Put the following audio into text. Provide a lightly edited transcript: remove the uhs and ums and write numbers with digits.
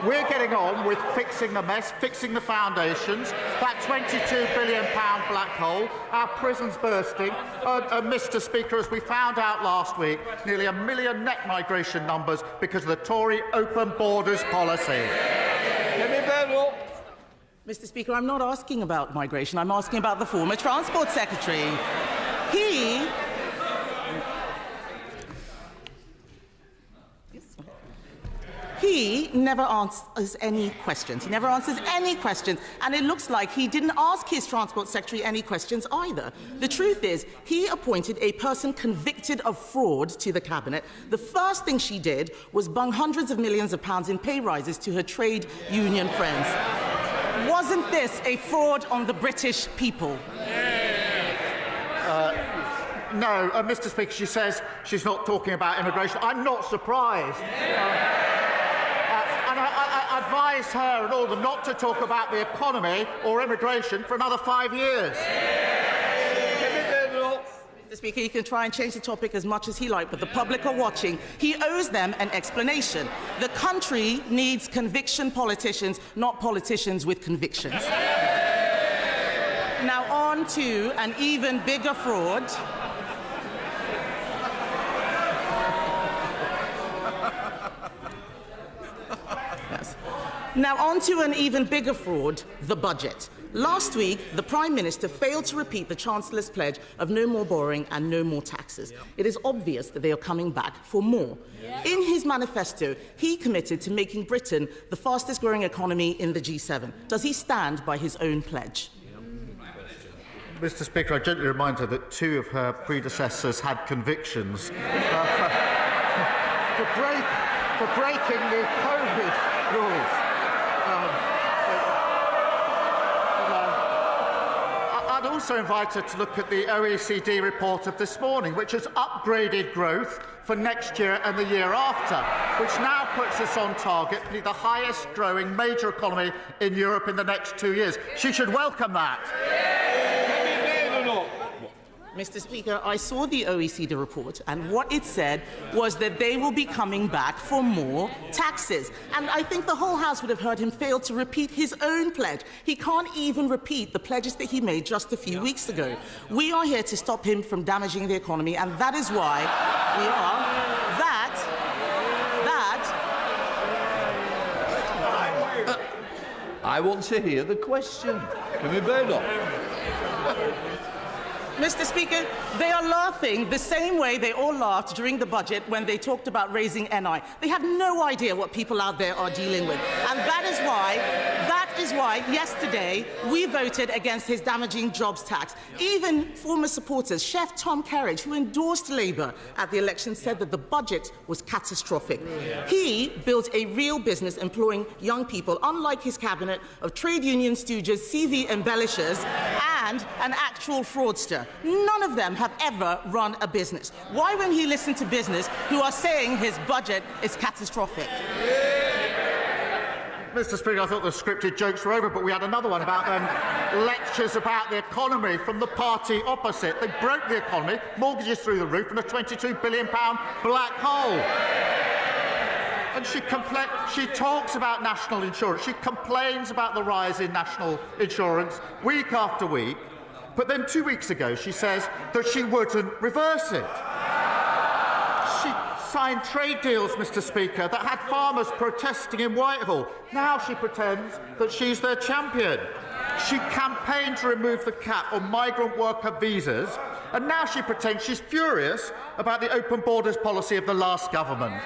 We're getting on with fixing the mess, fixing the foundations, that £22 billion black hole, our prisons bursting, Mr. Speaker, as we found out last week, nearly 1 million net migration numbers because of the Tory open borders policy. Kemi Badenoch. Mr. Speaker, I'm not asking about migration. I'm asking about the former Transport Secretary. He never answers any questions. He never answers any questions. And it looks like he didn't ask his Transport Secretary any questions either. The truth is, he appointed a person convicted of fraud to the Cabinet. The first thing she did was bung hundreds of millions of pounds in pay rises to her trade union friends. Wasn't this a fraud on the British people? No, Mr. Speaker, she says she's not talking about immigration. I'm not surprised. And I advise her and all of them not to talk about the economy or immigration for another 5 years. Mr. Speaker, he can try and change the topic as much as he likes, but the public are watching. He owes them an explanation. The country needs conviction politicians, not politicians with convictions. Now on to an even bigger fraud. Now on to an even bigger fraud, the budget. Last week, the Prime Minister failed to repeat the Chancellor's pledge of no more borrowing and no more taxes. It is obvious that they are coming back for more. In his manifesto, he committed to making Britain the fastest-growing economy in the G7. Does he stand by his own pledge? Mr. Speaker, I gently remind her that 2 of her predecessors had convictions for breaking the COVID rules. I'd also invite her to look at the OECD report of this morning, which has upgraded growth for next year and the year after, which now puts us on target to be the highest-growing major economy in Europe in the next 2 years. She should welcome that. Mr. Speaker, I saw the OECD report, and what it said was that they will be coming back for more taxes. And I think the whole House would have heard him fail to repeat his own pledge. He can't even repeat the pledges that he made just a few weeks ago. We are here to stop him from damaging the economy, and that is why we are. I want to hear the question. Kemi Badenoch. Mr. Speaker, they are laughing the same way they all laughed during the budget when they talked about raising NI. They have no idea what people out there are dealing with. And that is why yesterday we voted against his damaging jobs tax. Even former supporters, Chef Tom Kerridge, who endorsed Labour at the election, said that the budget was catastrophic. He built a real business employing young people, unlike his cabinet of trade union stooges, CV embellishers, and an actual fraudster. None of them have ever run a business. Why, when he listened to business who are saying his budget is catastrophic? Mr. Speaker, I thought the scripted jokes were over, but we had another one about lectures about the economy from the party opposite. They broke the economy, mortgages through the roof, and a £22 billion black hole. And she talks about national insurance. She complains about the rise in national insurance week after week. But then 2 weeks ago, she says that she wouldn't reverse it. She signed trade deals, Mr. Speaker, that had farmers protesting in Whitehall. Now she pretends that she's their champion. She campaigned to remove the cap on migrant worker visas, and now she pretends she's furious about the open borders policy of the last government.